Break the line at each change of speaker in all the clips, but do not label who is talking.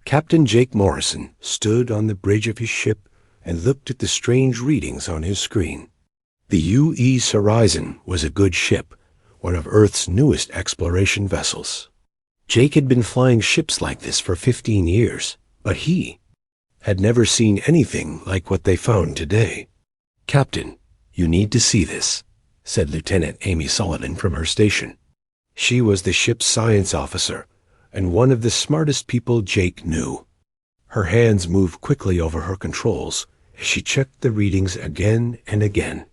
Captain Jake Morrison stood on the bridge of his ship and looked at the strange readings on his screen. The U.S. Horizon was a good ship, one of Earth's newest exploration vessels. Jake had been flying ships like this for 15 years, but he had never seen anything like what they found today. "Captain, you need to see this," said Lieutenant Amy Sullivan from her station. She was the ship's science officer and one of the smartest people Jake knew. Her hands moved quickly over her controls as she checked the readings again and again.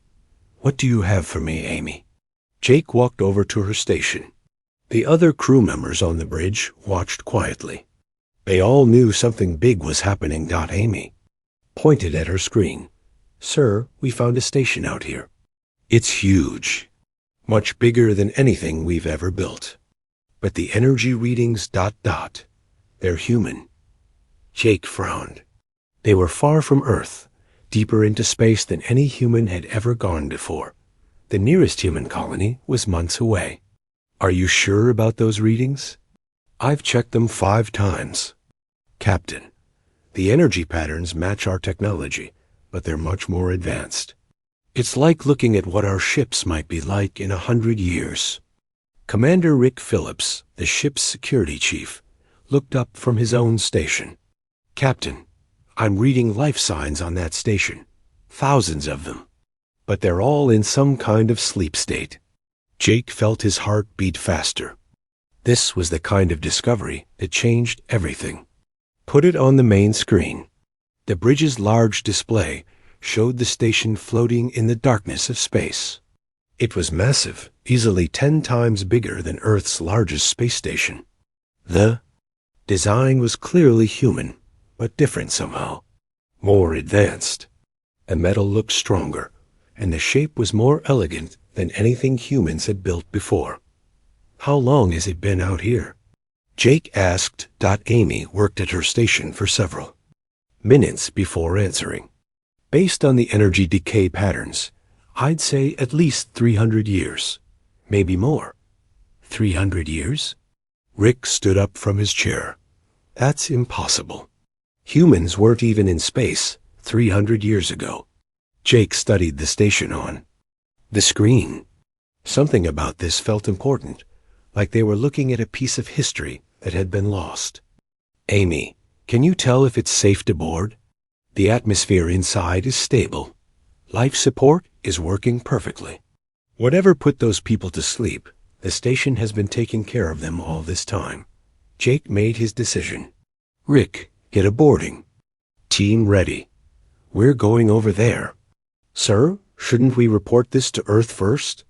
"What do you have for me, Amy?" Jake walked over to her station. The other crew members on the bridge watched quietly. They all knew something big was happening. Amy pointed at her screen. "Sir, we found a station out here. It's huge, much bigger than anything we've ever built. But the energy readings... they're human." Jake frowned. They were far from Earth, deeper into space than any human had ever gone before. The nearest human colony was months away. "Are you sure about those readings?" "I've checked them 5 times. Captain, the energy patterns match our technology, but they're much more advanced. It's like looking at what our ships might be like in 100 years. Commander Rick Phillips, the ship's security chief, looked up from his own station. "Captain, I'm reading life signs on that station. Thousands of them. But they're all in some kind of sleep state." Jake felt his heart beat faster. This was the kind of discovery that changed everything. "Put it on the main screen." The bridge's large display showed the station floating in the darkness of space. It was massive, easily 10 times bigger than Earth's largest space station. The design was clearly human, but different somehow. More advanced. The metal looked stronger, and the shape was more elegant than anything humans had built before. "How long has it been out here?" Jake asked. Amy worked at her station for several minutes before answering. "Based on the energy decay patterns, I'd say at least 300 years. Maybe more." 300 years? Rick stood up from his chair. "That's impossible. Humans weren't even in space 300 years ago." Jake studied the station on the screen. Something about this felt important, like they were looking at a piece of history that had been lost. "Amy, can you tell if it's safe to board?" "The atmosphere inside is stable. Life support is working perfectly. Whatever put those people to sleep, the station has been taking care of them all this time." Jake made his decision. "Rick, get a boarding. Team ready. We're going over there." "Sir, shouldn't we report this to Earth first?"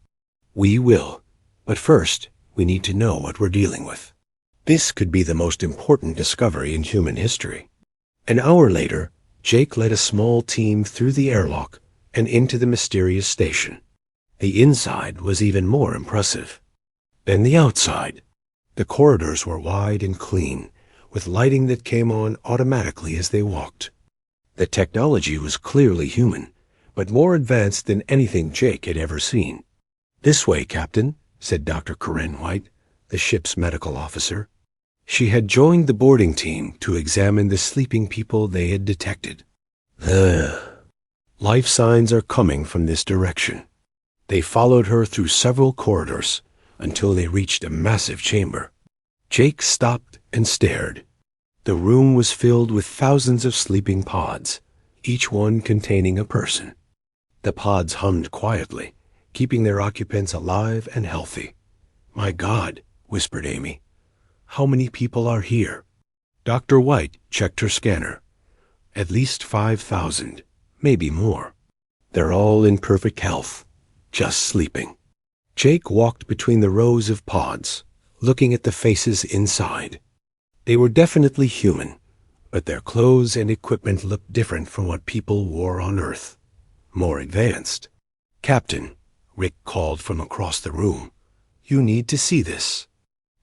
"We will. But first, we need to know what we're dealing with. This could be the most important discovery in human history." An hour later, Jake led a small team through the airlock and into the mysterious station. The inside was even more impressive than the outside. The corridors were wide and clean, with lighting that came on automatically as they walked. The technology was clearly human, but more advanced than anything Jake had ever seen. "This way, Captain," said Dr. Corinne White, the ship's medical officer. She had joined the boarding team to examine the sleeping people they had detected. Life signs are coming from this direction." They followed her through several corridors until they reached a massive chamber. Jake stopped and stared. The room was filled with thousands of sleeping pods, each one containing a person. The pods hummed quietly, keeping their occupants alive and healthy. "My God," whispered Amy. "How many people are here?" Dr. White checked her scanner. "At least 5,000, maybe more. They're all in perfect health, just sleeping." Jake walked between the rows of pods, looking at the faces inside. They were definitely human, but their clothes and equipment looked different from what people wore on Earth. More advanced. "Captain," Rick called from across the room, "you need to see this."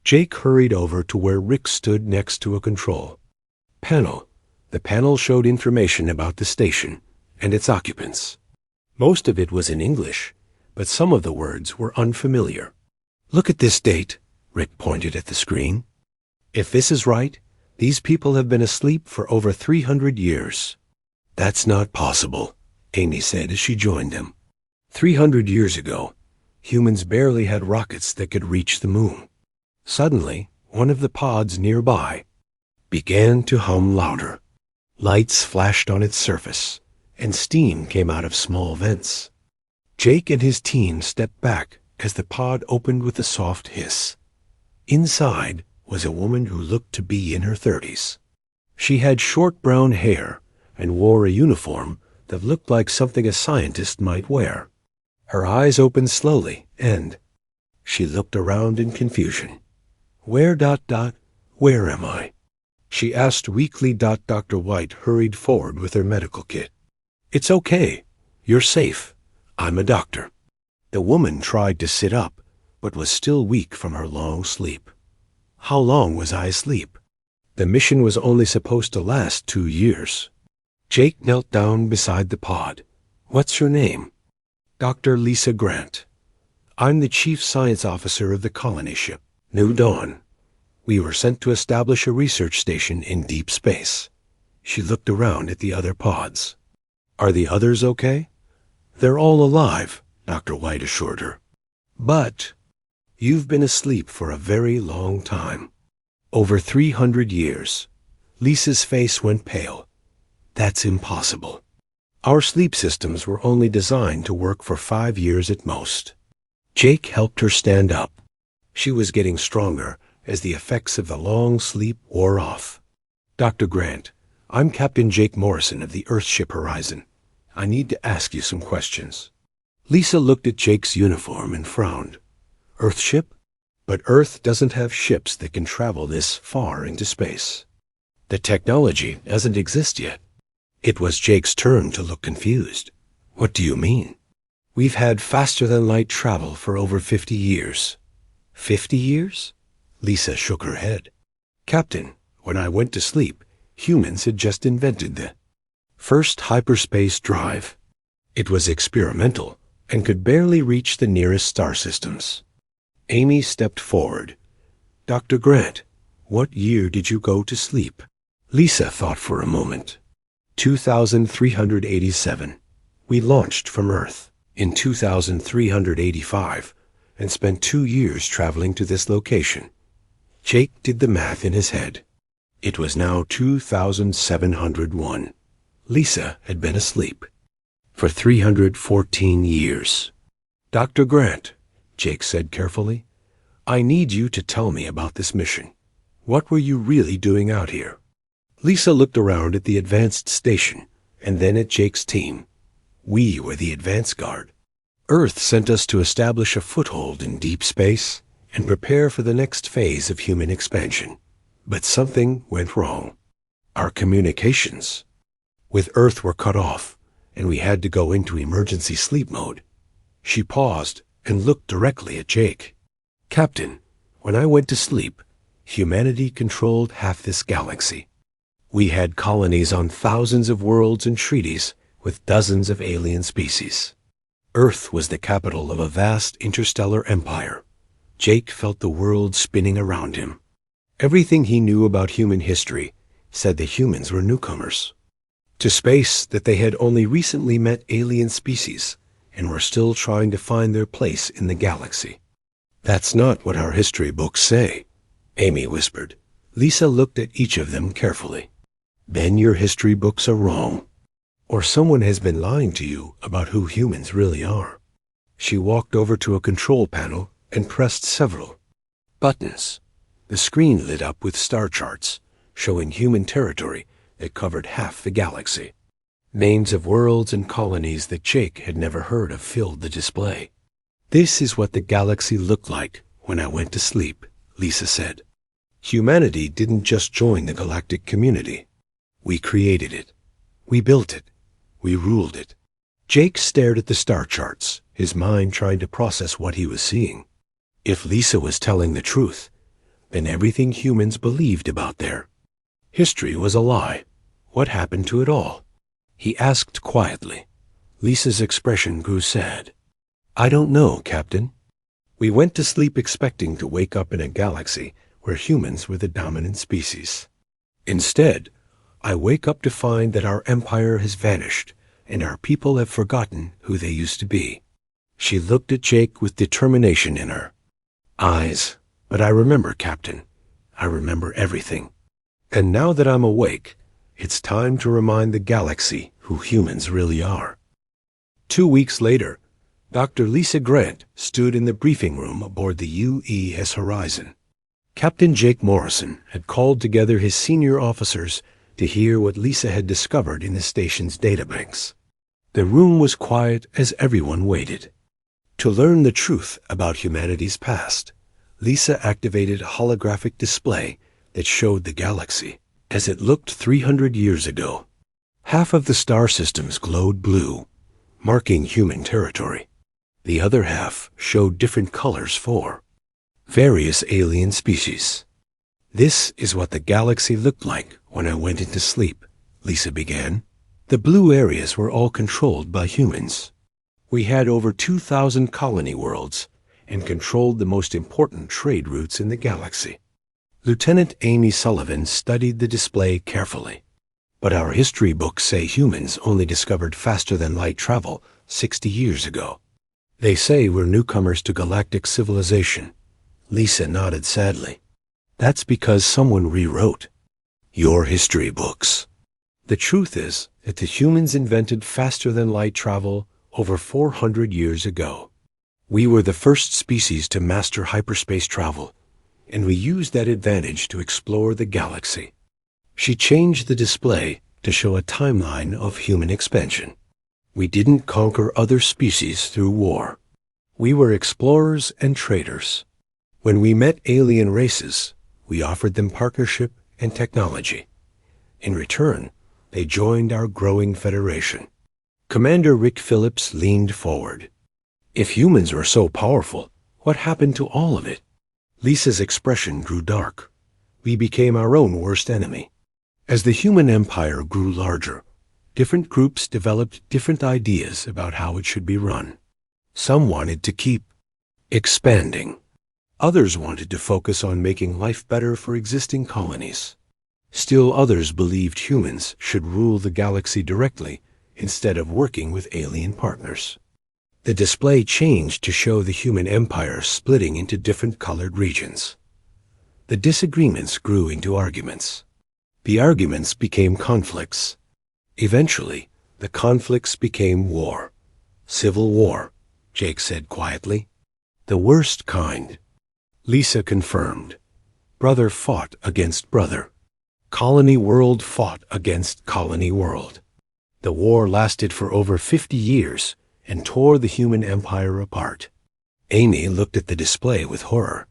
Jake hurried over to where Rick stood next to a control panel. The panel showed information about the station and its occupants. Most of it was in English, but some of the words were unfamiliar. "Look at this date," Rick pointed at the screen. "If this is right, These people have been asleep for over 300 years. That's not possible, Amy said as she joined them. 300 years ago, humans barely had rockets that could reach the moon. Suddenly, one of the pods nearby began to hum louder. Lights flashed on its surface, and steam came out of small vents. Jake and his team stepped back as the pod opened with a soft hiss. Inside was a woman who looked to be in her 30s. She had short brown hair and wore a uniform that looked like something a scientist might wear. Her eyes opened slowly, and she looked around in confusion. Where am I? She asked weakly. Dr. White hurried forward with her medical kit. It's okay. You're safe. I'm a doctor. The woman tried to sit up, but was still weak from her long sleep. How long was I asleep? The mission was only supposed to last 2 years. Jake knelt down beside the pod. What's your name? Dr. Lisa Grant. I'm the chief science officer of the colony ship, New Dawn. We were sent to establish a research station in deep space. She looked around at the other pods. Are the others okay? They're all alive, Dr. White assured her. But you've been asleep for a very long time. Over 300 years. Lisa's face went pale. That's impossible. Our sleep systems were only designed to work for 5 years at most. Jake helped her stand up. She was getting stronger as the effects of the long sleep wore off. Dr. Grant, I'm Captain Jake Morrison of the Earthship Horizon. I need to ask you some questions. Lisa looked at Jake's uniform and frowned. Earthship? But Earth doesn't have ships that can travel this far into space. The technology doesn't exist yet. It was Jake's turn to look confused. What do you mean? We've had faster-than-light travel for over 50 years. 50 years? Lisa shook her head. Captain, when I went to sleep, humans had just invented the first hyperspace drive. It was experimental and could barely reach the nearest star systems. Amy stepped forward. Dr. Grant, what year did you go to sleep? Lisa thought for a moment. 2387. We launched from Earth in 2385 and spent 2 years traveling to this location. Jake did the math in his head. It was now 2701. Lisa had been asleep for 314 years. Dr. Grant, Jake said carefully, I need you to tell me about this mission. What were you really doing out here? Lisa looked around at the advanced station and then at Jake's team. We were the advance guard. Earth sent us to establish a foothold in deep space and prepare for the next phase of human expansion. But something went wrong. Our communications with Earth were cut off, and we had to go into emergency sleep mode. She paused and looked directly at Jake. Captain, when I went to sleep, humanity controlled half this galaxy. We had colonies on thousands of worlds and treaties with dozens of alien species. Earth was the capital of a vast interstellar empire. Jake felt the world spinning around him. Everything he knew about human history said the humans were newcomers to space, that they had only recently met alien species and were still trying to find their place in the galaxy. That's not what our history books say, Amy whispered. Lisa looked at each of them carefully. Then your history books are wrong, or someone has been lying to you about who humans really are. She walked over to a control panel and pressed several buttons. The screen lit up with star charts showing human territory that covered half the galaxy. Names of worlds and colonies that Jake had never heard of filled the display. This is what the galaxy looked like when I went to sleep, Lisa said. Humanity didn't just join the galactic community. We created it. We built it. We ruled it. Jake stared at the star charts, his mind trying to process what he was seeing. If Lisa was telling the truth, then everything humans believed about their history was a lie. What happened to it all? He asked quietly. Lisa's expression grew sad. I don't know, Captain. We went to sleep expecting to wake up in a galaxy where humans were the dominant species. Instead, I wake up to find that our empire has vanished and our people have forgotten who they used to be. She looked at Jake with determination in her eyes. But I remember, Captain. I remember everything. And now that I'm awake, it's time to remind the galaxy who humans really are. 2 weeks later, Dr. Lisa Grant stood in the briefing room aboard the UES Horizon. Captain Jake Morrison had called together his senior officers to hear what Lisa had discovered in the station's databanks. The room was quiet as everyone waited. To learn the truth about humanity's past, Lisa activated a holographic display that showed the galaxy as it looked 300 years ago. Half of the star systems glowed blue, marking human territory. The other half showed different colors for various alien species. This is what the galaxy looked like when I went into sleep, Lisa began. The blue areas were all controlled by humans. We had over 2,000 colony worlds and controlled the most important trade routes in the galaxy. Lieutenant Amy Sullivan studied the display carefully. But our history books say humans only discovered faster-than-light travel 60 years ago. They say we're newcomers to galactic civilization. Lisa nodded sadly. That's because someone rewrote your history books. The truth is that the humans invented faster-than-light travel over 400 years ago. We were the first species to master hyperspace travel, and we used that advantage to explore the galaxy. She changed the display to show a timeline of human expansion. We didn't conquer other species through war. We were explorers and traders. When we met alien races, we offered them partnership and technology. In return, they joined our growing federation. Commander Rick Phillips leaned forward. If humans were so powerful, what happened to all of it? Lisa's expression grew dark. We became our own worst enemy. As the human empire grew larger, different groups developed different ideas about how it should be run. Some wanted to keep expanding. Others wanted to focus on making life better for existing colonies. Still others believed humans should rule the galaxy directly instead of working with alien partners. The display changed to show the human empire splitting into different colored regions. The disagreements grew into arguments. The arguments became conflicts. Eventually, the conflicts became war. Civil war, Jake said quietly. The worst kind. Lisa confirmed. Brother fought against brother. Colony world fought against colony world. The war lasted for over 50 years and tore the human empire apart. Amy looked at the display with horror.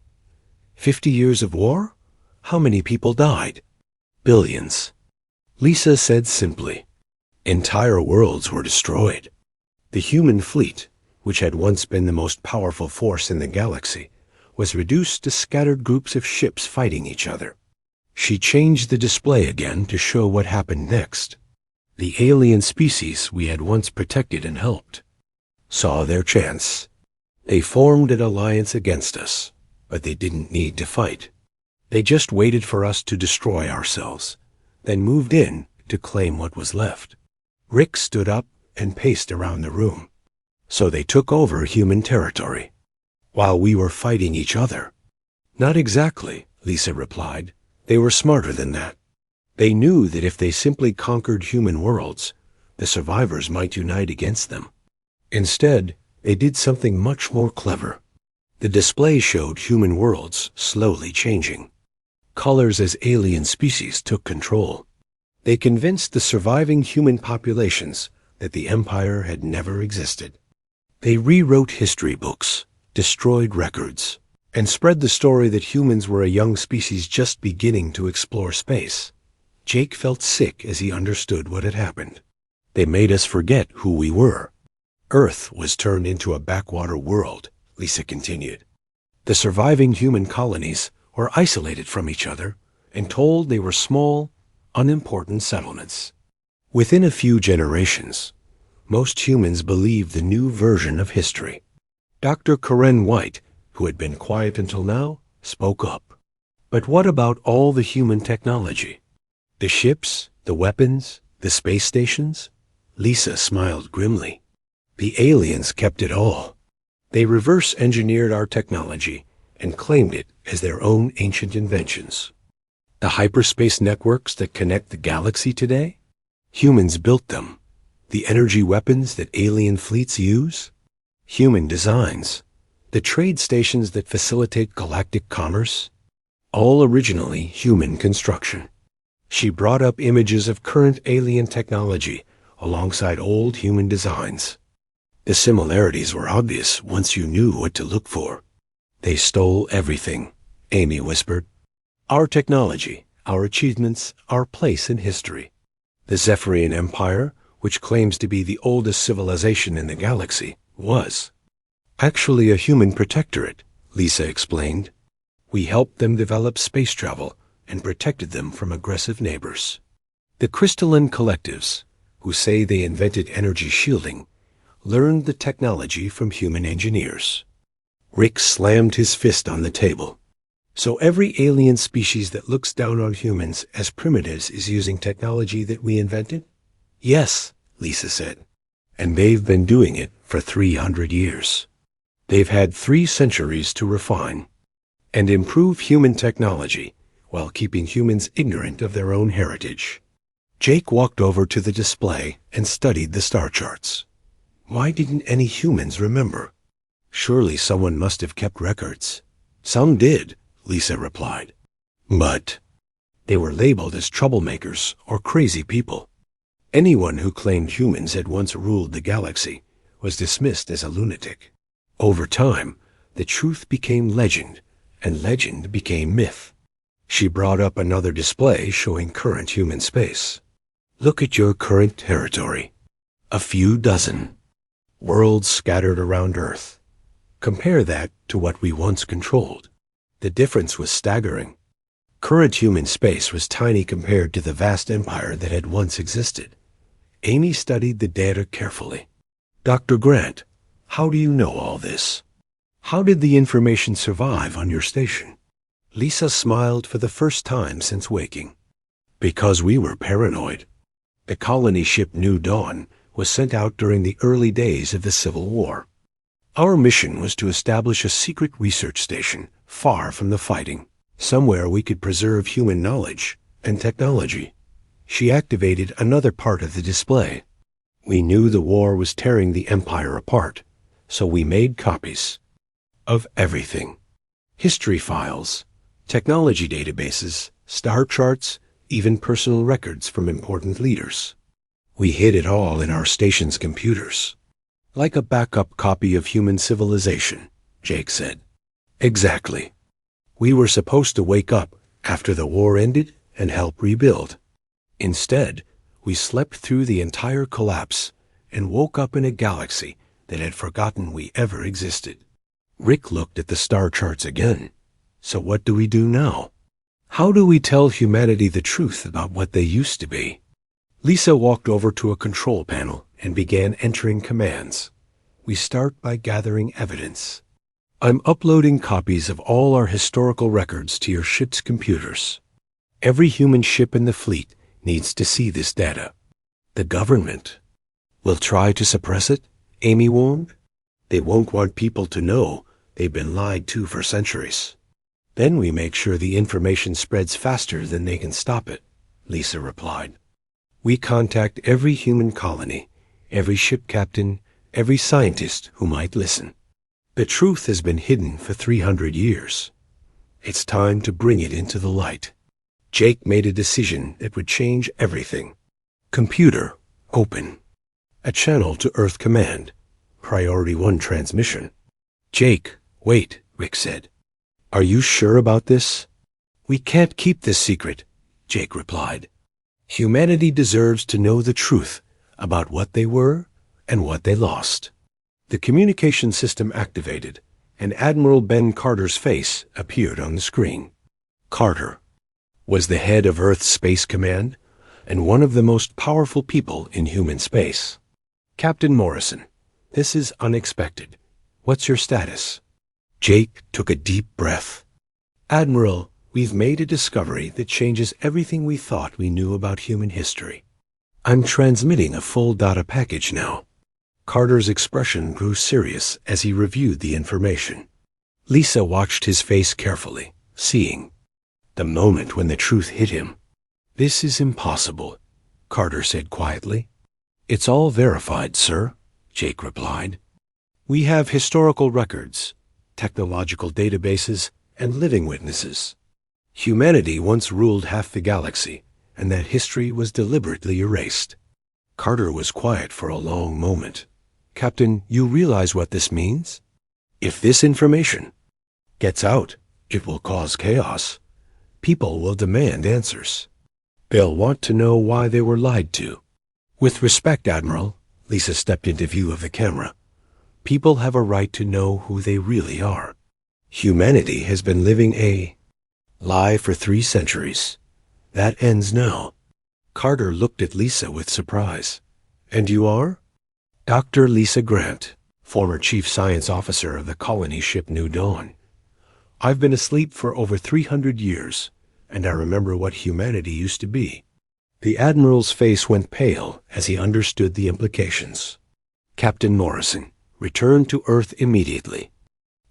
50 years of war? How many people died? Billions. Lisa said simply, entire worlds were destroyed. The human fleet, which had once been the most powerful force in the galaxy, was reduced to scattered groups of ships fighting each other. She changed the display again to show what happened next. The alien species we had once protected and helped saw their chance. They formed an alliance against us, but they didn't need to fight. They just waited for us to destroy ourselves, then moved in to claim what was left. Rick stood up and paced around the room. So they took over human territory, while we were fighting each other. Not exactly, Lisa replied. They were smarter than that. They knew that if they simply conquered human worlds, the survivors might unite against them. Instead, they did something much more clever. The display showed human worlds slowly changing. Colors as alien species took control. They convinced the surviving human populations that the empire had never existed. They rewrote history books, destroyed records, and spread the story that humans were a young species just beginning to explore space. Jake felt sick as he understood what had happened. They made us forget who we were. Earth was turned into a backwater world, Lisa continued. The surviving human colonies were isolated from each other and told they were small, unimportant settlements. Within a few generations, most humans believed the new version of history. Dr. Karen White, who had been quiet until now, spoke up. But what about all the human technology? The ships, the weapons, the space stations? Lisa smiled grimly. The aliens kept it all. They reverse-engineered our technology and claimed it as their own ancient inventions. The hyperspace networks that connect the galaxy today? Humans built them. The energy weapons that alien fleets use? Human designs. The trade stations that facilitate galactic commerce? All originally human construction. She brought up images of current alien technology alongside old human designs. The similarities were obvious once you knew what to look for. They stole everything, Amy whispered. Our technology, our achievements, our place in history. The Zephyrian Empire, which claims to be the oldest civilization in the galaxy, was actually a human protectorate, Lisa explained. We helped them develop space travel and protected them from aggressive neighbors. The crystalline collectives, who say they invented energy shielding, learned the technology from human engineers. Rick slammed his fist on the table. So every alien species that looks down on humans as primitives is using technology that we invented? Yes, Lisa said. And they've been doing it for 300 years. They've had 3 centuries to refine and improve human technology while keeping humans ignorant of their own heritage. Jake walked over to the display and studied the star charts. Why didn't any humans remember? Surely someone must have kept records. Some did, Lisa replied. But they were labeled as troublemakers or crazy people. Anyone who claimed humans had once ruled the galaxy was dismissed as a lunatic. Over time, the truth became legend, and legend became myth. She brought up another display showing current human space. Look at your current territory. A few dozen. Worlds scattered around Earth. Compare that to what we once controlled. The difference was staggering. Current human space was tiny compared to the vast empire that had once existed. Amy studied the data carefully. Dr. Grant, how do you know all this? How did the information survive on your station? Lisa smiled for the first time since waking. Because we were paranoid. The colony ship New Dawn was sent out during the early days of the Civil War. Our mission was to establish a secret research station far from the fighting, somewhere we could preserve human knowledge and technology. She activated another part of the display. We knew the war was tearing the Empire apart, so we made copies of everything. History files, technology databases, star charts, even personal records from important leaders. We hid it all in our station's computers. Like a backup copy of human civilization, Jake said. Exactly. We were supposed to wake up after the war ended and help rebuild. Instead, we slept through the entire collapse and woke up in a galaxy that had forgotten we ever existed. Rick looked at the star charts again. So what do we do now? How do we tell humanity the truth about what they used to be? Lisa walked over to a control panel and began entering commands. We start by gathering evidence. I'm uploading copies of all our historical records to your ship's computers. Every human ship in the fleet needs to see this data. The government will try to suppress it, Amy warned. They won't want people to know they've been lied to for centuries. Then we make sure the information spreads faster than they can stop it, Lisa replied. We contact every human colony, every ship captain, every scientist who might listen. The truth has been hidden for 300 years. It's time to bring it into the light. Jake made a decision that would change everything. Computer, open. A channel to Earth Command. Priority 1 transmission. Jake, wait, Rick said. Are you sure about this? We can't keep this secret, Jake replied. Humanity deserves to know the truth about what they were and what they lost. The communication system activated, and Admiral Ben Carter's face appeared on the screen. Carter was the head of Earth's Space Command and one of the most powerful people in human space. Captain Morrison, this is unexpected. What's your status? Jake took a deep breath. Admiral, we've made a discovery that changes everything we thought we knew about human history. I'm transmitting a full data package now." Carter's expression grew serious as he reviewed the information. Lisa watched his face carefully, seeing the moment when the truth hit him. "This is impossible," Carter said quietly. "It's all verified, sir," Jake replied. "We have historical records, technological databases, and living witnesses. Humanity once ruled half the galaxy, and that history was deliberately erased." Carter was quiet for a long moment. "Captain, you realize what this means? If this information gets out, it will cause chaos. People will demand answers. They'll want to know why they were lied to." "With respect, Admiral," Lisa stepped into view of the camera, "people have a right to know who they really are. Humanity has been living a lie for 3 centuries. That ends now." Carter looked at Lisa with surprise. "And you are?" "Dr. Lisa Grant, former Chief Science Officer of the colony ship New Dawn. I've been asleep for over 300 years, and I remember what humanity used to be." The Admiral's face went pale as he understood the implications. "Captain Morrison, return to Earth immediately.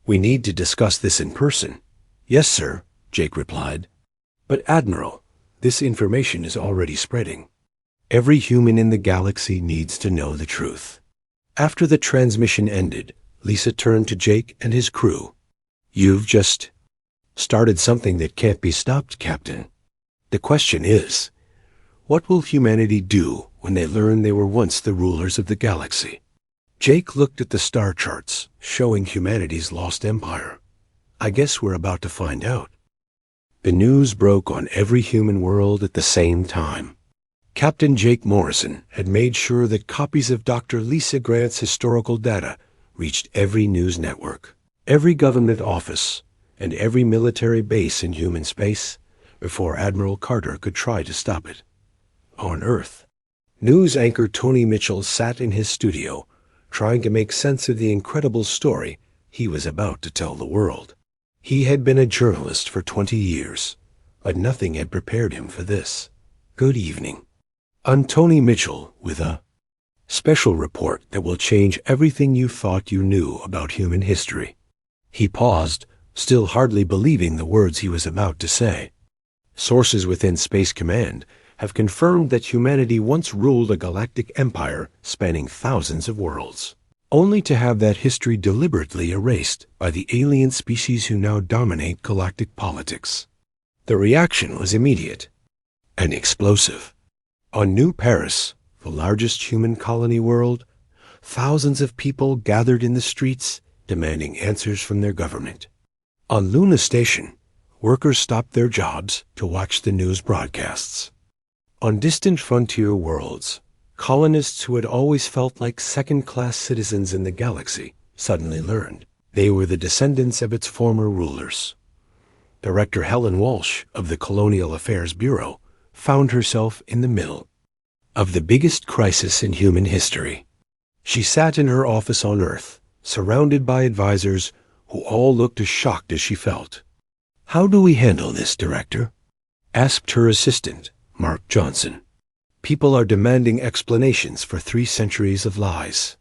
We need to discuss this in person." "Yes, sir," Jake replied. "But Admiral, this information is already spreading. Every human in the galaxy needs to know the truth." After the transmission ended, Lisa turned to Jake and his crew. "You've just started something that can't be stopped, Captain. The question is, what will humanity do when they learn they were once the rulers of the galaxy?" Jake looked at the star charts, showing humanity's lost empire. "I guess we're about to find out." The news broke on every human world at the same time. Captain Jake Morrison had made sure that copies of Dr. Lisa Grant's historical data reached every news network, every government office, and every military base in human space before Admiral Carter could try to stop it. On Earth, news anchor Tony Mitchell sat in his studio, trying to make sense of the incredible story he was about to tell the world. He had been a journalist for 20 years, but nothing had prepared him for this. "Good evening. I'm Tony Mitchell with a special report that will change everything you thought you knew about human history." He paused, still hardly believing the words he was about to say. "Sources within Space Command have confirmed that humanity once ruled a galactic empire spanning thousands of worlds, only to have that history deliberately erased by the alien species who now dominate galactic politics." The reaction was immediate and explosive. On New Paris, the largest human colony world, thousands of people gathered in the streets demanding answers from their government. On Luna Station, workers stopped their jobs to watch the news broadcasts. On distant frontier worlds, colonists who had always felt like second-class citizens in the galaxy suddenly learned they were the descendants of its former rulers. Director Helen Walsh of the Colonial Affairs Bureau found herself in the middle of the biggest crisis in human history. She sat in her office on Earth, surrounded by advisors who all looked as shocked as she felt. "How do we handle this, Director?" asked her assistant, Mark Johnson. "People are demanding explanations for 3 centuries of lies."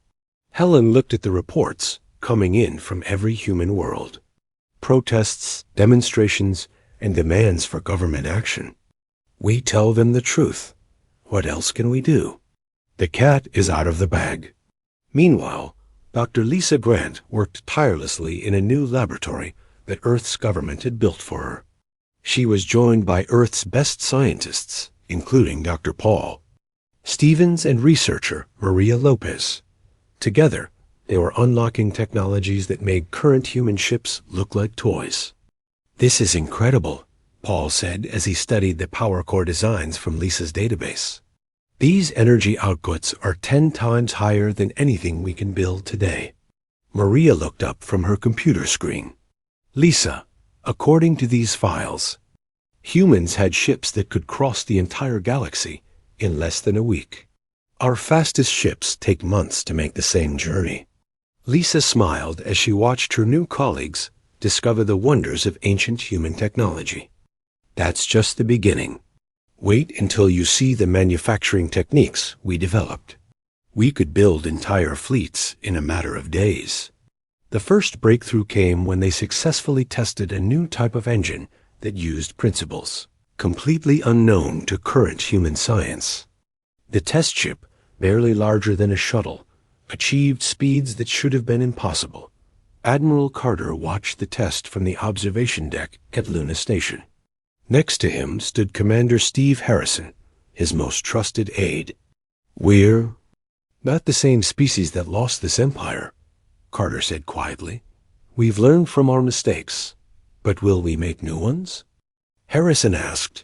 Helen looked at the reports coming in from every human world. Protests, demonstrations, and demands for government action. "We tell them the truth. What else can we do? The cat is out of the bag." Meanwhile, Dr. Lisa Grant worked tirelessly in a new laboratory that Earth's government had built for her. She was joined by Earth's best scientists, including Dr. Paul Stevens and researcher Maria Lopez. Together, they were unlocking technologies that made current human ships look like toys. "This is incredible," Paul said as he studied the power core designs from Lisa's database. "These energy outputs are 10 times higher than anything we can build today." Maria looked up from her computer screen. "Lisa, according to these files, humans had ships that could cross the entire galaxy in less than a week. Our fastest ships take months to make the same journey." Lisa smiled as she watched her new colleagues discover the wonders of ancient human technology. That's just the beginning. Wait until you see the manufacturing techniques we developed. We could build entire fleets in a matter of days. The first breakthrough came when they successfully tested a new type of engine that used principles completely unknown to current human science. The test ship, barely larger than a shuttle, achieved speeds that should have been impossible. Admiral Carter watched the test from the observation deck at Luna Station. Next to him stood Commander Steve Harrison, his most trusted aide. "We're not the same species that lost this empire," Carter said quietly. "We've learned from our mistakes, but will we make new ones?" Harrison asked.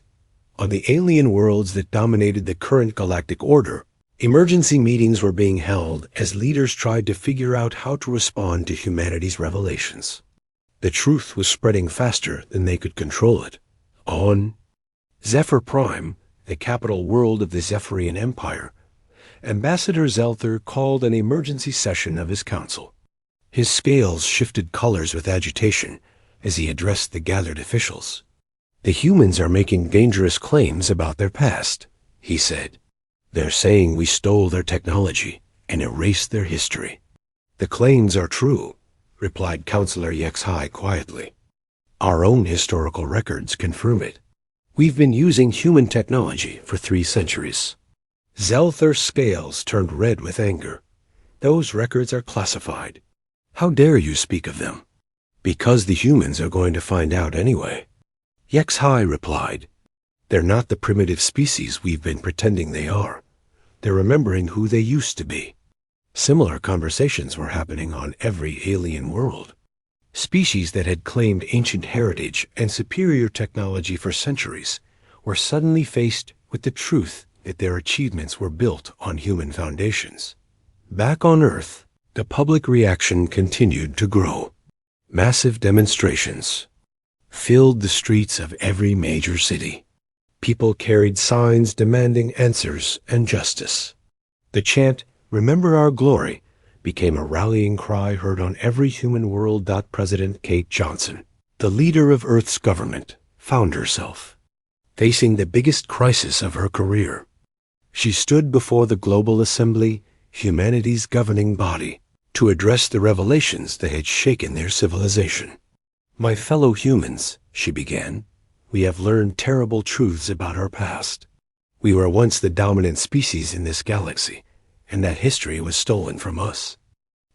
On the alien worlds that dominated the current galactic order, emergency meetings were being held as leaders tried to figure out how to respond to humanity's revelations. The truth was spreading faster than they could control it. On Zephyr Prime, the capital world of the Zephyrian Empire, Ambassador Zelther called an emergency session of his council. His scales shifted colors with agitation as he addressed the gathered officials. "The humans are making dangerous claims about their past," he said. "They're saying we stole their technology and erased their history." "The claims are true," replied Counselor Yexhai quietly. "Our own historical records confirm it. We've been using human technology for 3 centuries. Zelther's scales turned red with anger. "Those records are classified. How dare you speak of them?" "Because the humans are going to find out anyway." Yexhai replied, "They're not the primitive species we've been pretending they are. They're remembering who they used to be." Similar conversations were happening on every alien world. Species that had claimed ancient heritage and superior technology for centuries were suddenly faced with the truth that their achievements were built on human foundations. Back on Earth, the public reaction continued to grow. Massive demonstrations filled the streets of every major city. People carried signs demanding answers and justice. The chant, "Remember our glory," became a rallying cry heard on every human world. President Kate Johnson, the leader of Earth's government, found herself facing the biggest crisis of her career. She stood before the Global Assembly, humanity's governing body, to address the revelations that had shaken their civilization. "My fellow humans," she began, "we have learned terrible truths about our past. We were once the dominant species in this galaxy, and that history was stolen from us.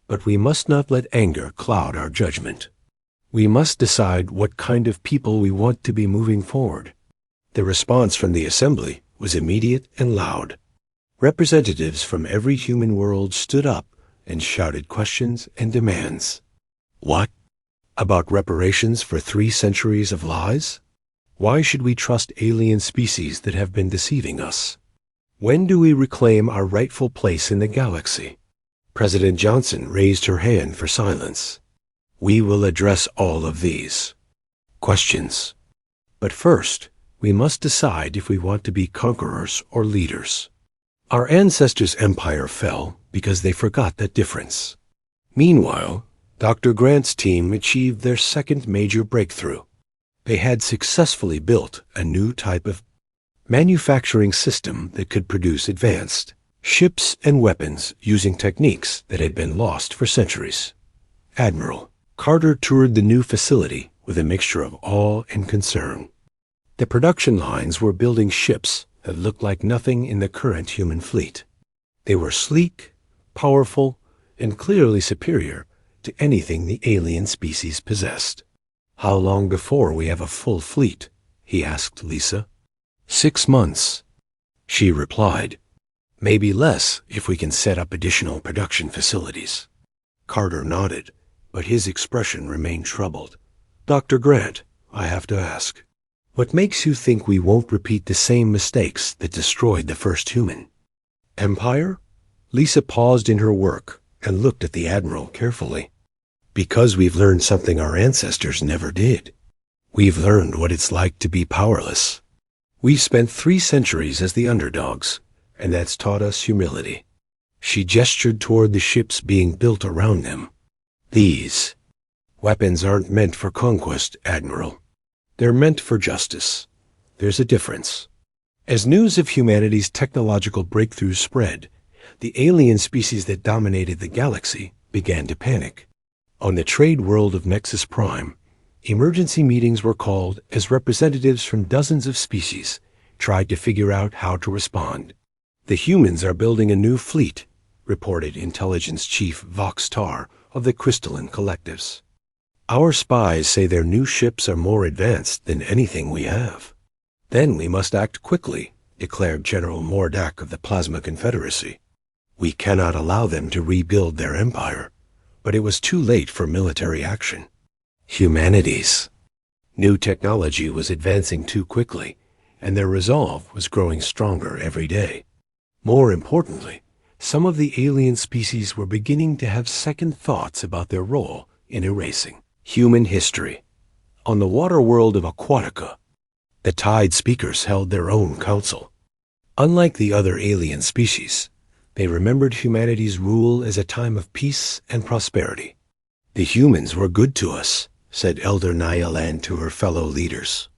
But we must not let anger cloud our judgment. We must decide what kind of people we want to be moving forward." The response from the assembly was immediate and loud. Representatives from every human world stood up and shouted questions and demands. What? About reparations for 3 centuries of lies? Why should we trust alien species that have been deceiving us? When do we reclaim our rightful place in the galaxy? President Johnson raised her hand for silence. "We will address all of these questions. But first, we must decide if we want to be conquerors or leaders. Our ancestors' empire fell because they forgot that difference. Meanwhile, Dr. Grant's team achieved their second major breakthrough. They had successfully built a new type of manufacturing system that could produce advanced ships and weapons using techniques that had been lost for centuries. Admiral Carter toured the new facility with a mixture of awe and concern. The production lines were building ships that looked like nothing in the current human fleet. They were sleek, powerful, and clearly superior to anything the alien species possessed. "How long before we have a full fleet?" he asked Lisa. 6 months, she replied. "Maybe less if we can set up additional production facilities." Carter nodded, but his expression remained troubled. "Dr. Grant, I have to ask, what makes you think we won't repeat the same mistakes that destroyed the first human?" "Empire?" Lisa paused in her work and looked at the Admiral carefully. "Because we've learned something our ancestors never did. We've learned what it's like to be powerless. We've spent 3 centuries as the underdogs, and that's taught us humility." She gestured toward the ships being built around them. "These weapons aren't meant for conquest, Admiral. They're meant for justice. there's a difference. As news of humanity's technological breakthroughs spread, the alien species that dominated the galaxy began to panic. On the trade world of Nexus Prime, emergency meetings were called as representatives from dozens of species tried to figure out how to respond. The humans are building a new fleet, reported Intelligence Chief Vox Tar of the Crystalline Collectives. Our spies say their new ships are more advanced than anything we have. Then we must act quickly, declared General Mordak of the Plasma Confederacy. We cannot allow them to rebuild their empire, but it was too late for military action. Humanities. New technology was advancing too quickly, and their resolve was growing stronger every day. More importantly, some of the alien species were beginning to have second thoughts about their role in erasing human history. On the water world of Aquatica, the Tide Speakers held their own council. Unlike the other alien species, they remembered humanity's rule as a time of peace and prosperity. The humans were good to us, said Elder Nyalan to her fellow leaders.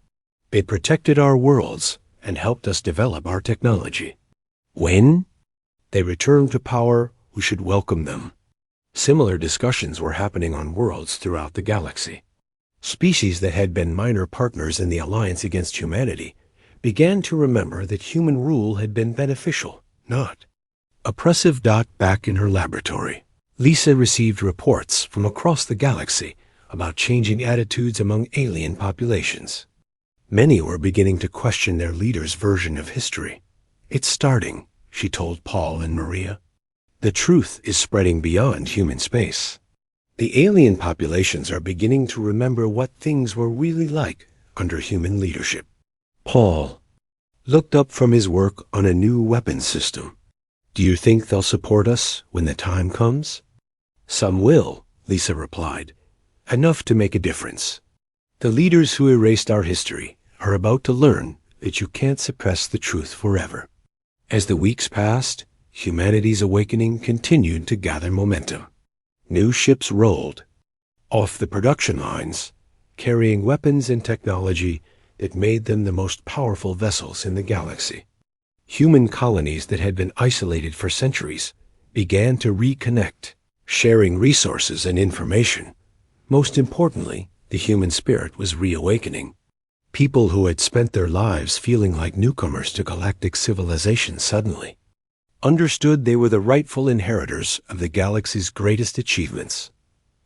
They protected our worlds and helped us develop our technology. When they returned to power, we should welcome them. Similar discussions were happening on worlds throughout the galaxy. Species that had been minor partners in the alliance against humanity began to remember that human rule had been beneficial, not oppressive. Back in her laboratory, Lisa received reports from across the galaxy about changing attitudes among alien populations. Many were beginning to question their leader's version of history. It's starting, she told Paul and Maria. The truth is spreading beyond human space. The alien populations are beginning to remember what things were really like under human leadership. Paul looked up from his work on a new weapons system. Do you think they'll support us when the time comes? Some will, Lisa replied. Enough to make a difference. The leaders who erased our history are about to learn that you can't suppress the truth forever. As the weeks passed, humanity's awakening continued to gather momentum. New ships rolled off the production lines, carrying weapons and technology that made them the most powerful vessels in the galaxy. Human colonies that had been isolated for centuries began to reconnect, sharing resources and information. Most importantly, the human spirit was reawakening. People who had spent their lives feeling like newcomers to galactic civilization suddenly understood they were the rightful inheritors of the galaxy's greatest achievements.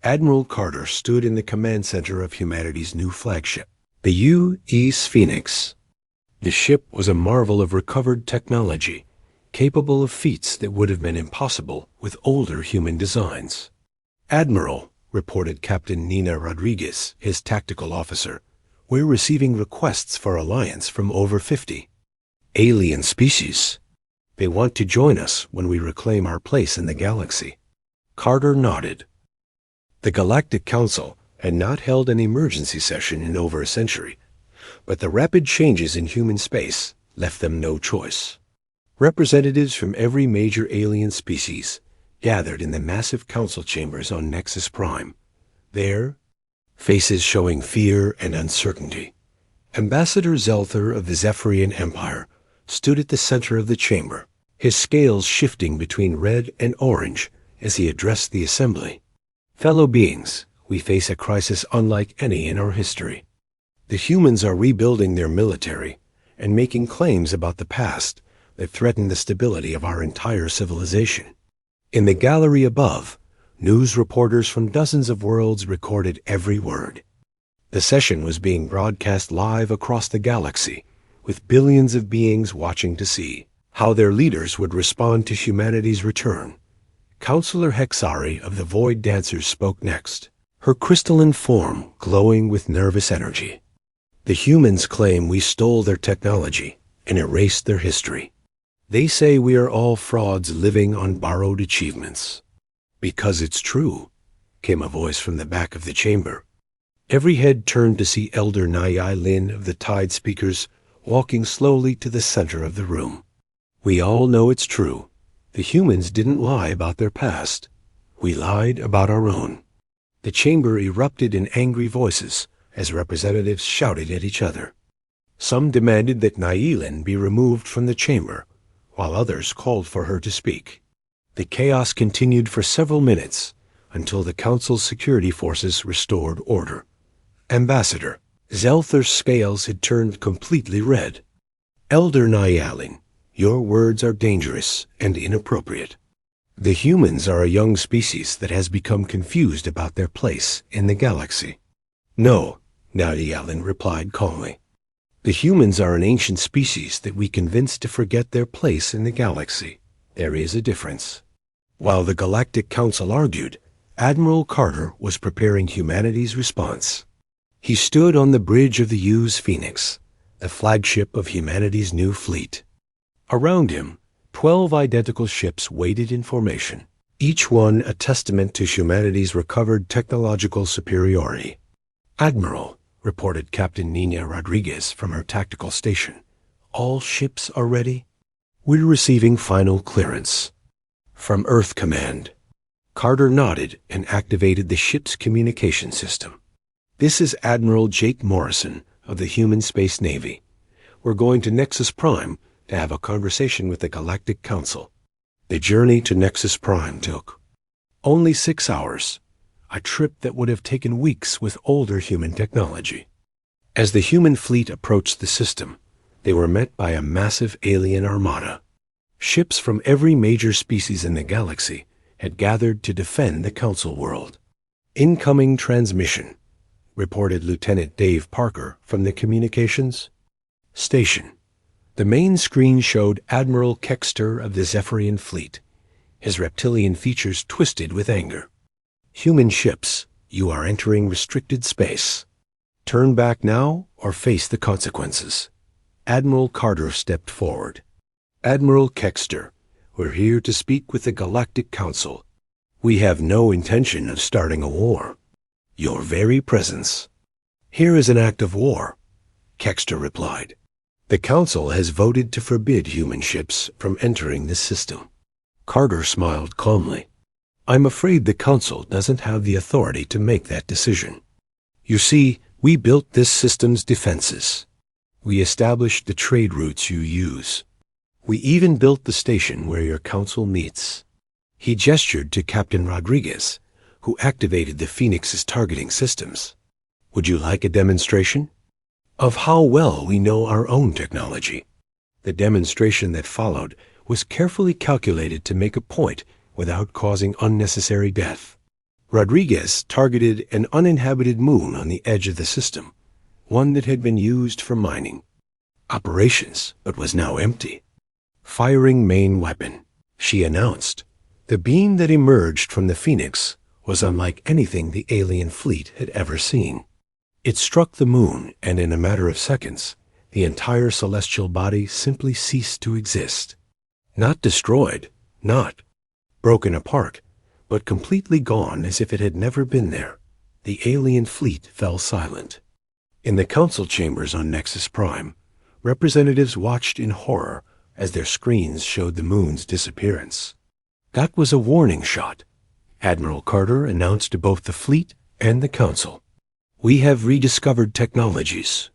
Admiral Carter stood in the command center of humanity's new flagship, the U.S. Phoenix. The ship was a marvel of recovered technology, capable of feats that would have been impossible with older human designs. Admiral, reported Captain Nina Rodriguez, his tactical officer, we're receiving requests for alliance from over 50 alien species. They want to join us when we reclaim our place in the galaxy. Carter nodded. The Galactic Council had not held an emergency session in over a century, but the rapid changes in human space left them no choice. Representatives from every major alien species gathered in the massive council chambers on Nexus Prime. There, faces showing fear and uncertainty. Ambassador Zelther of the Zephyrian Empire stood at the center of the chamber, his scales shifting between red and orange as he addressed the assembly. Fellow beings, we face a crisis unlike any in our history. The humans are rebuilding their military and making claims about the past that threaten the stability of our entire civilization. In the gallery above, news reporters from dozens of worlds recorded every word. The session was being broadcast live across the galaxy, with billions of beings watching to see how their leaders would respond to humanity's return. Counselor Hexari of the Void Dancers spoke next, her crystalline form glowing with nervous energy. The humans claim we stole their technology and erased their history. They say we are all frauds living on borrowed achievements. Because it's true, came a voice from the back of the chamber. Every head turned to see Elder Nai Lin of the Tide Speakers walking slowly to the center of the room. We all know it's true. The humans didn't lie about their past. We lied about our own. The chamber erupted in angry voices as representatives shouted at each other. Some demanded that Nayelin be removed from the chamber, while others called for her to speak. The chaos continued for several minutes until the Council's security forces restored order. Ambassador, Zelther's scales had turned completely red. Elder Nayelin, your words are dangerous and inappropriate. The humans are a young species that has become confused about their place in the galaxy. No, Nayelin replied calmly. The humans are an ancient species that we convinced to forget their place in the galaxy. There is a difference. While the Galactic Council argued, Admiral Carter was preparing humanity's response. He stood on the bridge of the U's Phoenix, the flagship of humanity's new fleet. Around him, 12 identical ships waited in formation, each one a testament to humanity's recovered technological superiority. Admiral, reported Captain Nina Rodriguez from her tactical station, all ships are ready? We're receiving final clearance. From Earth Command. Carter nodded and activated the ship's communication system. This is Admiral Jake Morrison of the Human Space Navy. We're going to Nexus Prime to have a conversation with the Galactic Council. The journey to Nexus Prime took only 6 hours, a trip that would have taken weeks with older human technology. As the human fleet approached the system, they were met by a massive alien armada. Ships from every major species in the galaxy had gathered to defend the Council world. Incoming transmission, reported Lieutenant Dave Parker from the communications station. The main screen showed Admiral Kexter of the Zephyrian fleet, his reptilian features twisted with anger. Human ships, you are entering restricted space. Turn back now or face the consequences. Admiral Carter stepped forward. Admiral Kexter, we're here to speak with the Galactic Council. We have no intention of starting a war. Your very presence. Here is an act of war, Kexter replied. The Council has voted to forbid human ships from entering this system. Carter smiled calmly. I'm afraid the Council doesn't have the authority to make that decision. You see, we built this system's defenses. We established the trade routes you use. We even built the station where your Council meets. He gestured to Captain Rodriguez, who activated the Phoenix's targeting systems. Would you like a demonstration? Of how well we know our own technology. The demonstration that followed was carefully calculated to make a point without causing unnecessary death. Rodriguez targeted an uninhabited moon on the edge of the system, one that had been used for mining operations but was now empty. Firing main weapon, she announced. The beam that emerged from the Phoenix was unlike anything the alien fleet had ever seen. It struck the moon, and in a matter of seconds, the entire celestial body simply ceased to exist. Not destroyed, not broken apart, but completely gone as if it had never been there. The alien fleet fell silent. In the council chambers on Nexus Prime, representatives watched in horror as their screens showed the moon's disappearance. That was a warning shot, Admiral Carter announced to both the fleet and the council. We have rediscovered technologies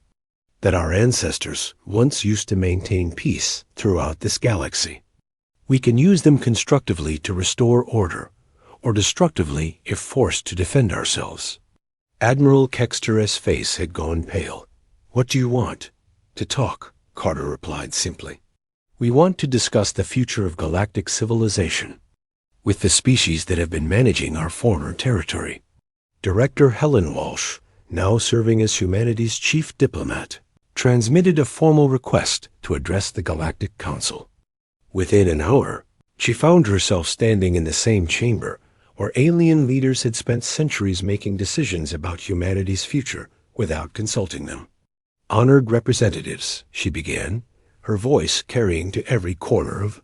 that our ancestors once used to maintain peace throughout this galaxy. We can use them constructively to restore order, or destructively if forced to defend ourselves. Admiral Kexter's face had gone pale. What do you want? To talk, Carter replied simply. We want to discuss the future of galactic civilization with the species that have been managing our former territory. Director Helen Walsh, now serving as humanity's chief diplomat, transmitted a formal request to address the Galactic Council. Within an hour, she found herself standing in the same chamber where alien leaders had spent centuries making decisions about humanity's future without consulting them. Honored representatives, she began, her voice carrying to every corner of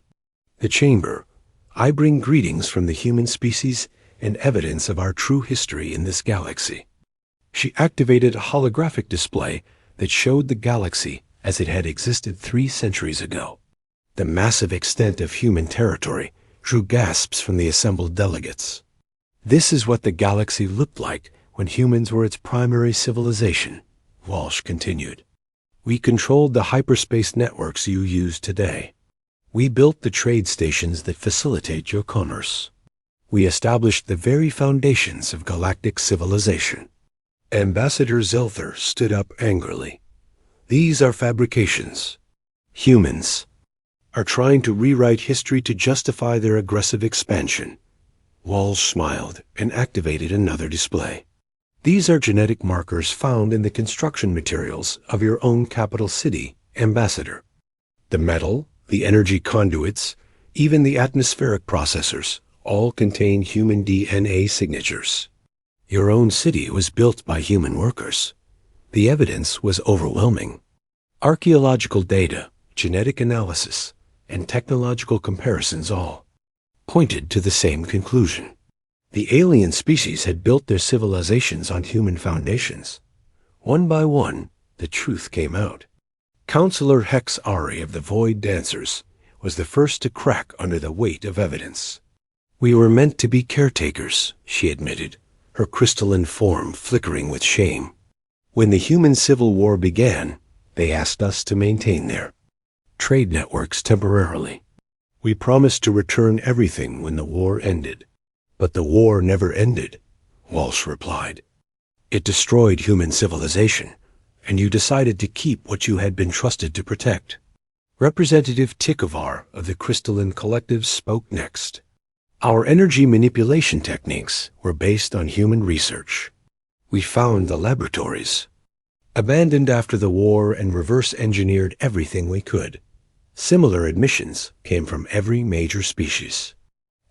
the chamber. I bring greetings from the human species and evidence of our true history in this galaxy. She activated a holographic display that showed the galaxy as it had existed 3 centuries ago. The massive extent of human territory drew gasps from the assembled delegates. This is what the galaxy looked like when humans were its primary civilization, Walsh continued. We controlled the hyperspace networks you use today. We built the trade stations that facilitate your commerce. We established the very foundations of galactic civilization. Ambassador Zelther stood up angrily. These are fabrications. Humans are trying to rewrite history to justify their aggressive expansion. Walsh smiled and activated another display. These are genetic markers found in the construction materials of your own capital city, Ambassador. The metal, the energy conduits, even the atmospheric processors, all contain human DNA signatures. Your own city was built by human workers. The evidence was overwhelming. Archaeological data, genetic analysis, and technological comparisons all pointed to the same conclusion. The alien species had built their civilizations on human foundations. One by one, the truth came out. Counselor Hex Ari of the Void Dancers was the first to crack under the weight of evidence. We were meant to be caretakers, she admitted, her crystalline form flickering with shame. When the human civil war began, they asked us to maintain their trade networks temporarily. We promised to return everything when the war ended. But the war never ended, Walsh replied. It destroyed human civilization, and you decided to keep what you had been trusted to protect. Representative Tikovar of the Crystalline Collective spoke next. Our energy manipulation techniques were based on human research. We found the laboratories, abandoned after the war, and reverse-engineered everything we could. Similar admissions came from every major species.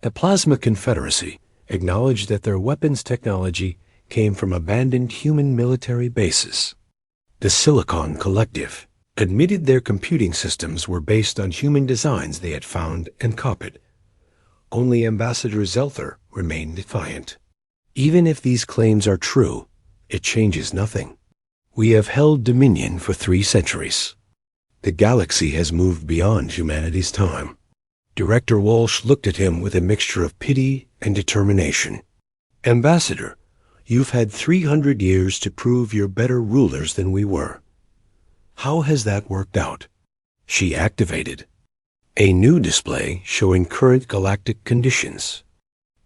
The Plasma Confederacy acknowledged that their weapons technology came from abandoned human military bases. The Silicon Collective admitted their computing systems were based on human designs they had found and copied. Only Ambassador Zelther remained defiant. Even if these claims are true, it changes nothing. We have held dominion for 3 centuries. The galaxy has moved beyond humanity's time. Director Walsh looked at him with a mixture of pity and determination. Ambassador, you've had 300 years to prove you're better rulers than we were. How has that worked out? She activated a new display showing current galactic conditions.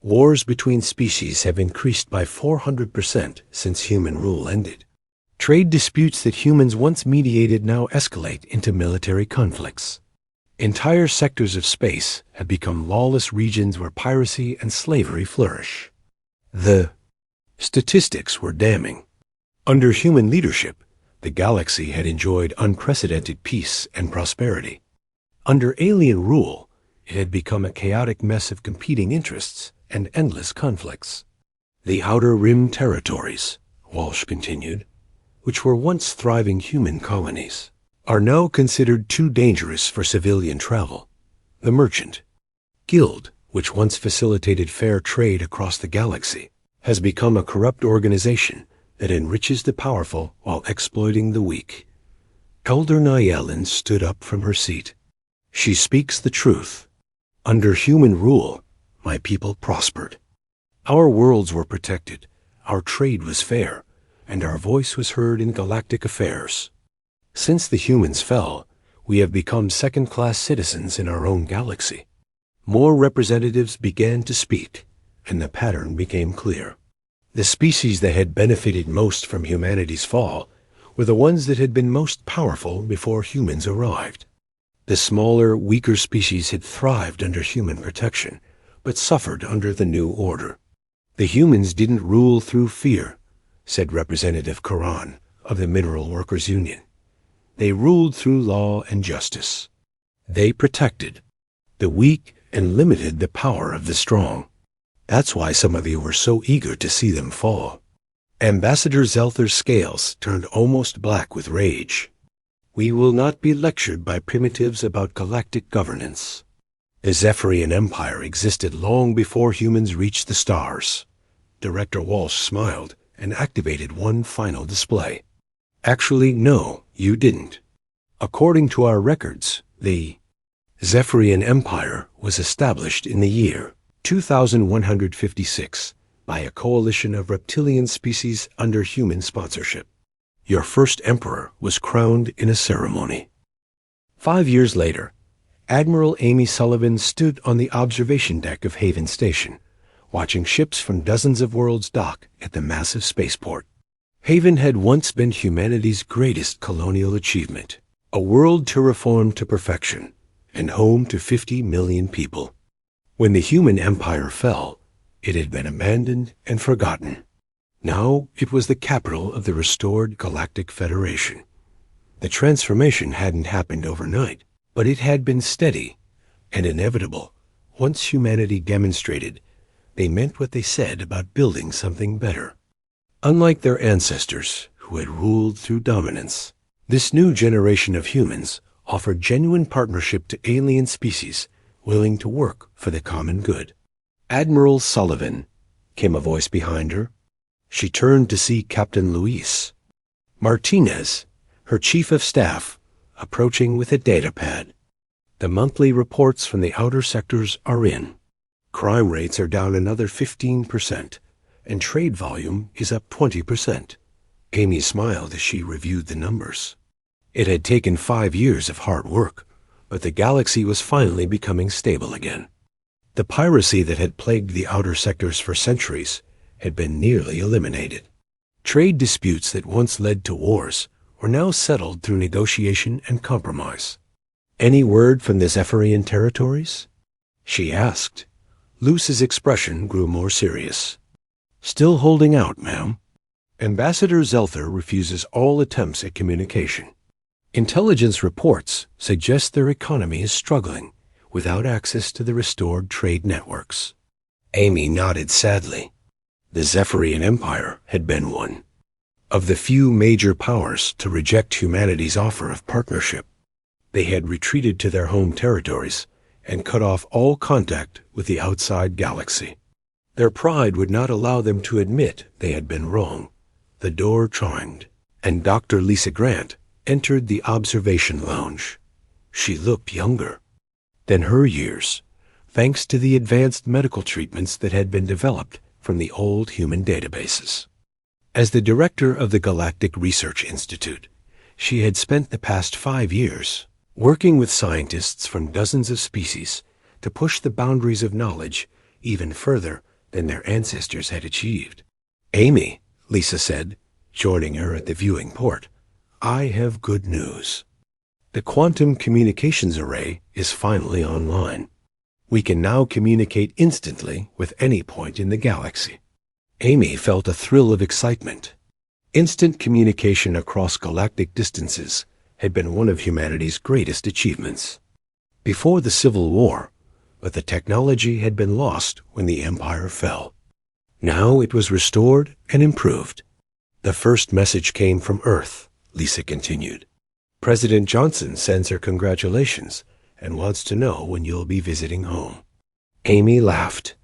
Wars between species have increased by 400% since human rule ended. Trade disputes that humans once mediated now escalate into military conflicts. Entire sectors of space have become lawless regions where piracy and slavery flourish. The statistics were damning. Under human leadership, the galaxy had enjoyed unprecedented peace and prosperity. Under alien rule, it had become a chaotic mess of competing interests and endless conflicts. The Outer Rim territories, Walsh continued, which were once thriving human colonies, are now considered too dangerous for civilian travel. The Merchant Guild, which once facilitated fair trade across the galaxy, has become a corrupt organization that enriches the powerful while exploiting the weak. Elder Nyellen stood up from her seat. She speaks the truth. Under human rule, my people prospered. Our worlds were protected, our trade was fair, and our voice was heard in galactic affairs. Since the humans fell, we have become second-class citizens in our own galaxy. More representatives began to speak, and the pattern became clear. The species that had benefited most from humanity's fall were the ones that had been most powerful before humans arrived. The smaller, weaker species had thrived under human protection, but suffered under the new order. The humans didn't rule through fear, said Representative Karan of the Mineral Workers Union. They ruled through law and justice. They protected the weak and limited the power of the strong. That's why some of you were so eager to see them fall. Ambassador Zelther's scales turned almost black with rage. We will not be lectured by primitives about galactic governance. The Zephyrian Empire existed long before humans reached the stars. Director Walsh smiled and activated one final display. Actually, no, you didn't. According to our records, the Zephyrian Empire was established in the year 2156 by a coalition of reptilian species under human sponsorship. Your first emperor was crowned in a ceremony." 5 years later, Admiral Amy Sullivan stood on the observation deck of Haven Station, watching ships from dozens of worlds dock at the massive spaceport. Haven had once been humanity's greatest colonial achievement, a world terraformed to perfection and home to 50 million people. When the human empire fell, it had been abandoned and forgotten. Now it was the capital of the restored Galactic Federation. The transformation hadn't happened overnight, but it had been steady and inevitable. Once humanity demonstrated they meant what they said about building something better. Unlike their ancestors, who had ruled through dominance, this new generation of humans offered genuine partnership to alien species willing to work for the common good. "Admiral Sullivan," came a voice behind her. She turned to see Captain Luis Martinez, her chief of staff, approaching with a datapad. "The monthly reports from the outer sectors are in. Crime rates are down another 15%, and trade volume is up 20%. Amy smiled as she reviewed the numbers. It had taken 5 years of hard work, but the galaxy was finally becoming stable again. The piracy that had plagued the outer sectors for centuries had been nearly eliminated. Trade disputes that once led to wars were now settled through negotiation and compromise. "Any word from the Zephyrian territories?" she asked. Luce's expression grew more serious. "Still holding out, ma'am. Ambassador Zelther refuses all attempts at communication. Intelligence reports suggest their economy is struggling without access to the restored trade networks." Amy nodded sadly. The Zephyrian Empire had been one of the few major powers to reject humanity's offer of partnership. They had retreated to their home territories and cut off all contact with the outside galaxy. Their pride would not allow them to admit they had been wrong. The door chimed, and Dr. Lisa Grant entered the observation lounge. She looked younger than her years, thanks to the advanced medical treatments that had been developed from the old human databases. As the director of the Galactic Research Institute, she had spent the past 5 years working with scientists from dozens of species to push the boundaries of knowledge even further than their ancestors had achieved. "Amy," Lisa said, joining her at the viewing port, "I have good news. The quantum communications array is finally online. We can now communicate instantly with any point in the galaxy." Amy felt a thrill of excitement. Instant communication across galactic distances had been one of humanity's greatest achievements before the Civil War, but the technology had been lost when the Empire fell. Now it was restored and improved. "The first message came from Earth," Lisa continued. "President Johnson sends her congratulations and wants to know when you'll be visiting home." Amy laughed.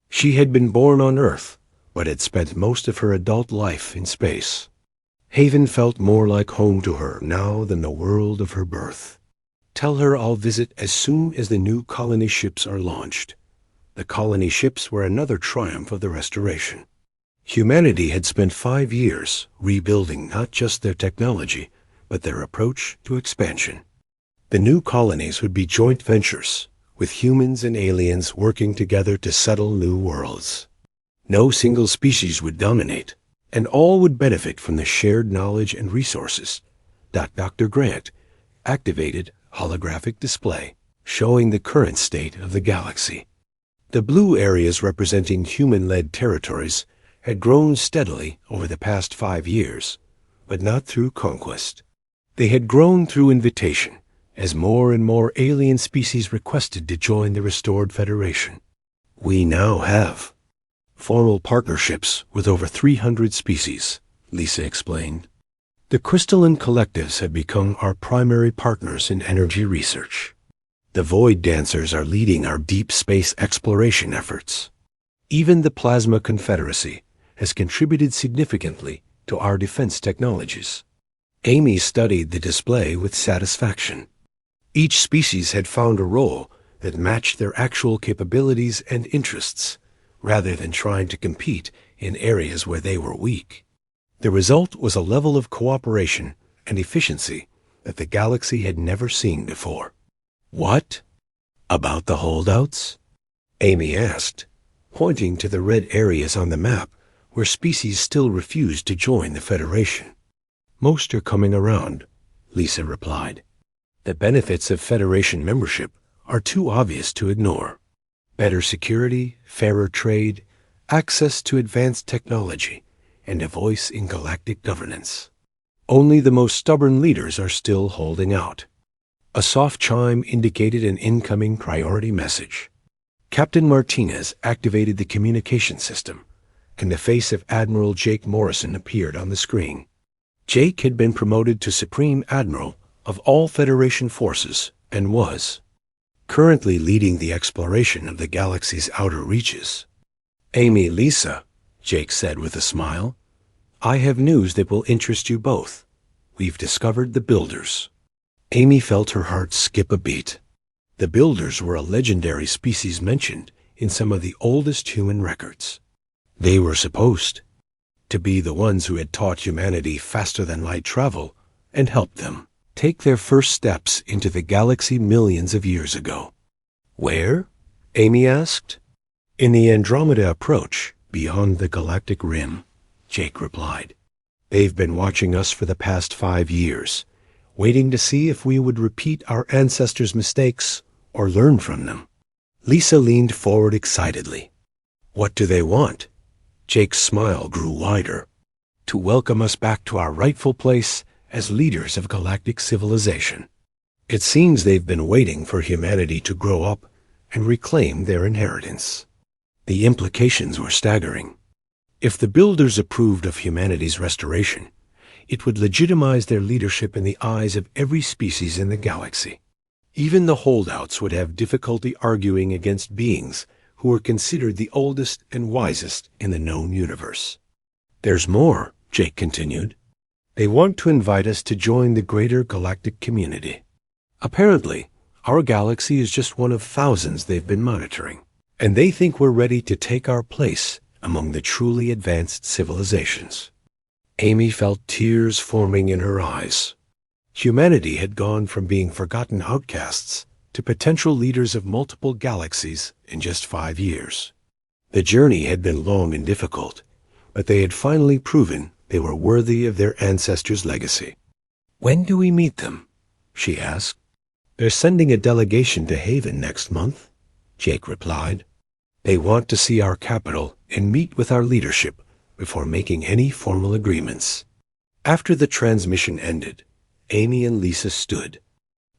She had been born on Earth, but had spent most of her adult life in space. Haven felt more like home to her now than the world of her birth. "Tell her I'll visit as soon as the new colony ships are launched." The colony ships were another triumph of the Restoration. Humanity had spent 5 years rebuilding not just their technology, but their approach to expansion. The new colonies would be joint ventures, with humans and aliens working together to settle new worlds. No single species would dominate, and all would benefit from the shared knowledge and resources. Dr. Grant activated holographic display, showing the current state of the galaxy. The blue areas representing human-led territories had grown steadily over the past 5 years, but not through conquest. They had grown through invitation, as more and more alien species requested to join the restored Federation. "We now have formal partnerships with over 300 species," Lisa explained. "The crystalline collectives have become our primary partners in energy research. The Void Dancers are leading our deep space exploration efforts. Even the Plasma Confederacy has contributed significantly to our defense technologies." Amy studied the display with satisfaction. Each species had found a role that matched their actual capabilities and interests, rather than trying to compete in areas where they were weak. The result was a level of cooperation and efficiency that the galaxy had never seen before. What? About the holdouts? Amy asked, pointing to the red areas on the map where species still refused to join the Federation. Most are coming around, Lisa replied. The benefits of Federation membership are too obvious to ignore. Better security, fairer trade, access to advanced technology, and a voice in galactic governance. Only the most stubborn leaders are still holding out. A soft chime indicated an incoming priority message. Captain Martinez activated the communication system, and the face of Admiral Jake Morrison appeared on the screen. Jake had been promoted to Supreme Admiral of all Federation forces and was currently leading the exploration of the galaxy's outer reaches. Amy, Lisa, Jake said with a smile, I have news that will interest you both. We've discovered the Builders. Amy felt her heart skip a beat. The Builders were a legendary species mentioned in some of the oldest human records. They were supposed to be the ones who had taught humanity faster-than-light travel and helped them take their first steps into the galaxy millions of years ago. Where? Amy asked. In the Andromeda approach, beyond the galactic rim, Jake replied. They've been watching us for the past 5 years, waiting to see if we would repeat our ancestors' mistakes or learn from them. Lisa leaned forward excitedly. What do they want? Jake's smile grew wider. To welcome us back to our rightful place as leaders of galactic civilization. It seems they've been waiting for humanity to grow up and reclaim their inheritance. The implications were staggering. If the Builders approved of humanity's restoration, it would legitimize their leadership in the eyes of every species in the galaxy. Even the holdouts would have difficulty arguing against beings who were considered the oldest and wisest in the known universe. There's more, Jake continued. They want to invite us to join the greater galactic community. Apparently, our galaxy is just one of thousands they've been monitoring, and they think we're ready to take our place among the truly advanced civilizations. Amy felt tears forming in her eyes. Humanity had gone from being forgotten outcasts to potential leaders of multiple galaxies in just 5 years. The journey had been long and difficult, but they had finally proven they were worthy of their ancestors' legacy. When do we meet them? She asked. They're sending a delegation to Haven next month, Jake replied. They want to see our capital and meet with our leadership before making any formal agreements. After the transmission ended, Amy and Lisa stood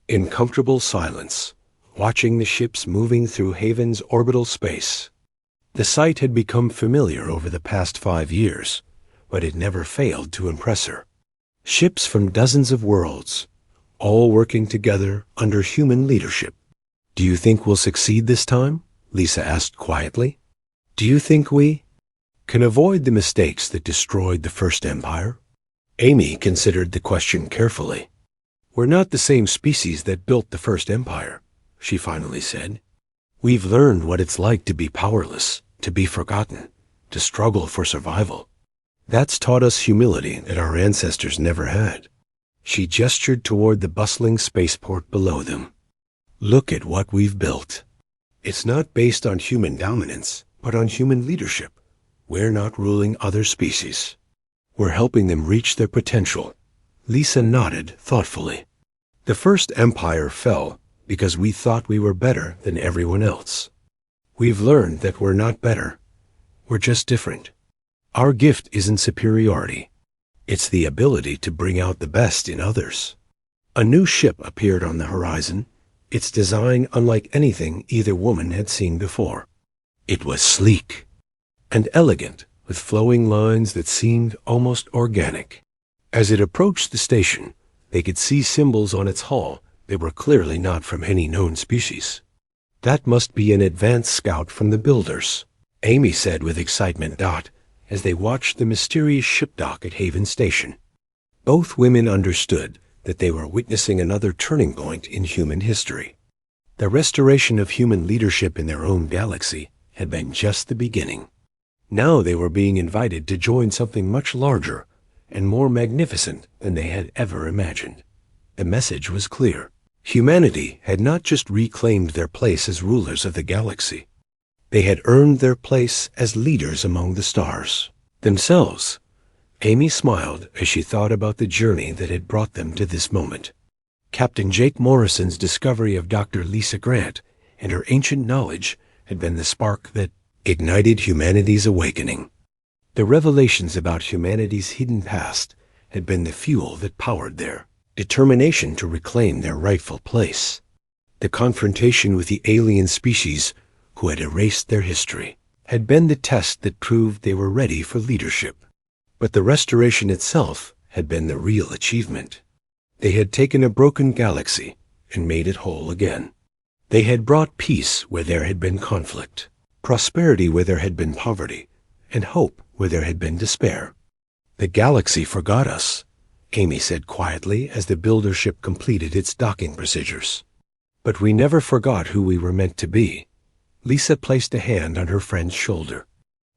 in comfortable silence, watching the ships moving through Haven's orbital space. The sight had become familiar over the past 5 years, but it never failed to impress her. Ships from dozens of worlds, all working together under human leadership. Do you think we'll succeed this time? Lisa asked quietly. Do you think we can avoid the mistakes that destroyed the First Empire? Amy considered the question carefully. We're not the same species that built the First Empire, she finally said. We've learned what it's like to be powerless, to be forgotten, to struggle for survival. That's taught us humility that our ancestors never had. She gestured toward the bustling spaceport below them. Look at what we've built. It's not based on human dominance, but on human leadership. We're not ruling other species. We're helping them reach their potential. Lisa nodded thoughtfully. The First Empire fell because we thought we were better than everyone else. We've learned that we're not better. We're just different. Our gift isn't superiority. It's the ability to bring out the best in others. A new ship appeared on the horizon, its design unlike anything either woman had seen before. It was sleek and elegant, with flowing lines that seemed almost organic. As it approached the station, they could see symbols on its hull that were clearly not from any known species. That must be an advanced scout from the Builders, Amy said with excitement, as they watched the mysterious ship dock at Haven Station. Both women understood that they were witnessing another turning point in human history. The restoration of human leadership in their own galaxy had been just the beginning. Now they were being invited to join something much larger and more magnificent than they had ever imagined. The message was clear. Humanity had not just reclaimed their place as rulers of the galaxy. They had earned their place as leaders among the stars themselves. Amy smiled as she thought about the journey that had brought them to this moment. Captain Jake Morrison's discovery of Dr. Lisa Grant and her ancient knowledge had been the spark that ignited humanity's awakening. The revelations about humanity's hidden past had been the fuel that powered their determination to reclaim their rightful place. The confrontation with the alien species who had erased their history had been the test that proved they were ready for leadership. But the restoration itself had been the real achievement. They had taken a broken galaxy and made it whole again. They had brought peace where there had been conflict, prosperity where there had been poverty, and hope where there had been despair. The galaxy forgot us, Amy said quietly as the builder ship completed its docking procedures. But we never forgot who we were meant to be. Lisa placed a hand on her friend's shoulder.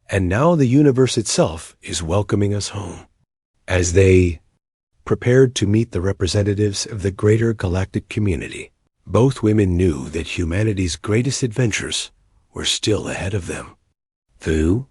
And now the universe itself is welcoming us home. As they prepared to meet the representatives of the greater galactic community, both women knew that humanity's greatest adventures were still ahead of them. Vu,